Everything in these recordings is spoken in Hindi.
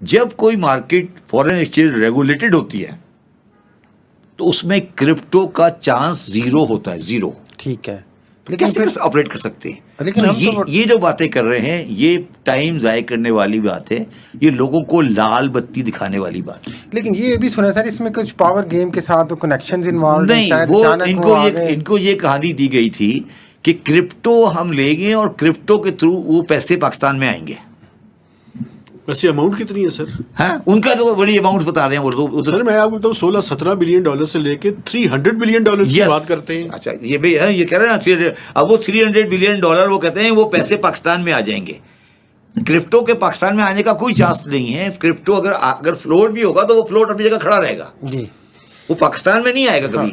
जब कोई मार्केट फॉरेन एक्सचेंज रेगुलेटेड होती है तो उसमें क्रिप्टो का चांस जीरो होता है, जीरो। ठीक है, तो कैसे ऑपरेट कर सकते हैं? लेकिन तो हम ये जो बातें कर रहे हैं ये टाइम जाया करने वाली बात है, ये लोगों को लाल बत्ती दिखाने वाली बात है। लेकिन ये भी सुना सर, इसमें कुछ पावर गेम के साथ कनेक्शंस इन्वॉल्व नहीं, वो इनको ये कहानी दी गई थी कि क्रिप्टो हम लेंगे और क्रिप्टो के थ्रू वो पैसे पाकिस्तान में आएंगे। वैसे अमाउंट कितनी है सर? हाँ, उनका तो बड़ी अमाउंट बता रहे हैं वो तो सर मैं आपको बताऊं 16-17 बिलियन डॉलर से लेके 300 बिलियन डॉलर की बात करते हैं। अच्छा, ये भी है, ये कह रहे हैं ना 300, अब वो 300 बिलियन डॉलर वो कहते हैं वो पैसे पाकिस्तान में आ जाएंगे। क्रिप्टो के पाकिस्तान में आने का कोई चांस नहीं है। क्रिप्टो अगर फ्लोट भी होगा तो वो फ्लोट अपनी जगह खड़ा रहेगा जी, वो पाकिस्तान में नहीं आएगा कभी।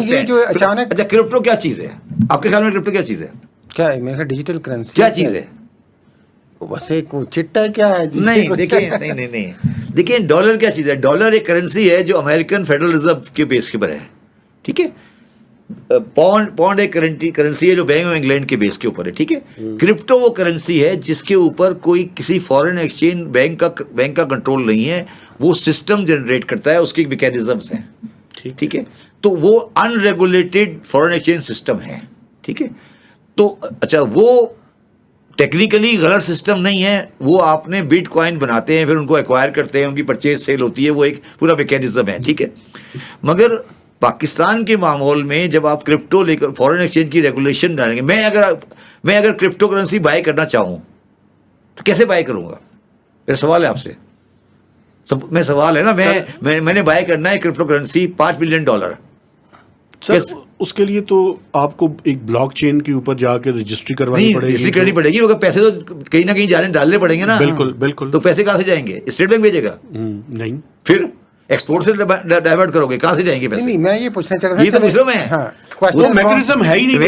ये जो अचानक, अच्छा, क्रिप्टो क्या चीज है आपके ख्याल में? क्रिप्टो क्या चीज है? क्या है मेरा डिजिटल करेंसी क्या चीज है? बस एक चिट्टा है क्या है जी? नहीं देखिए, नहीं देखिए, डॉलर क्या चीज है? डॉलर एक करेंसी है जो अमेरिकन फेडरल रिजर्व के बेस के पर है, ठीक है। पौंड एक करेंसी है जो बैंक ऑफ इंग्लैंड के बेस के ऊपर है, ठीक है। क्रिप्टो वो करेंसी है जिसके ऊपर कोई किसी फॉरेन एक्सचेंज बैंक का कंट्रोल नहीं है, वो सिस्टम जनरेट करता है, उसके मैकेनिज्म्स हैं, ठीक है। तो वो अनरेगुलेटेड फॉरेन एक्सचेंज सिस्टम है, ठीक है। तो अच्छा, वो टेक्निकली गलत सिस्टम नहीं है, वो आपने बिटकॉइन बनाते हैं, फिर उनको एक्वायर करते हैं, उनकी परचेज सेल होती है, वो एक पूरा मैकेनिज्म है, ठीक है। मगर पाकिस्तान के माहौल में जब आप क्रिप्टो लेकर फॉरेन एक्सचेंज की रेगुलेशन डालेंगे, मैं अगर क्रिप्टो करेंसी बाय करना चाहूँ तो कैसे बाय करूँगा? मेरा सवाल है आपसे, सवाल है ना, मैंने बाय करना है क्रिप्टो करेंसी $5 बिलियन। सर उसके लिए तो आपको एक ब्लॉकचेन के ऊपर जाकर रजिस्ट्री करवानी पड़ेगी। रजिस्ट्री करनी पड़ेगी, मगर पैसे तो कहीं ना कहीं डालने पड़ेंगे ना। बिल्कुल। तो पैसे कहाँ से जाएंगे? स्टेट बैंक भेजेगा? नहीं। फिर एक्सपोर्ट से डाइवर्ट करोगे, कहाँ से जाएंगे पैसे? नहीं, मैं ये पूछना चाह रहा था, ये तो दूसरों में है, हाँ, मैकेनिज्म है ही नहीं।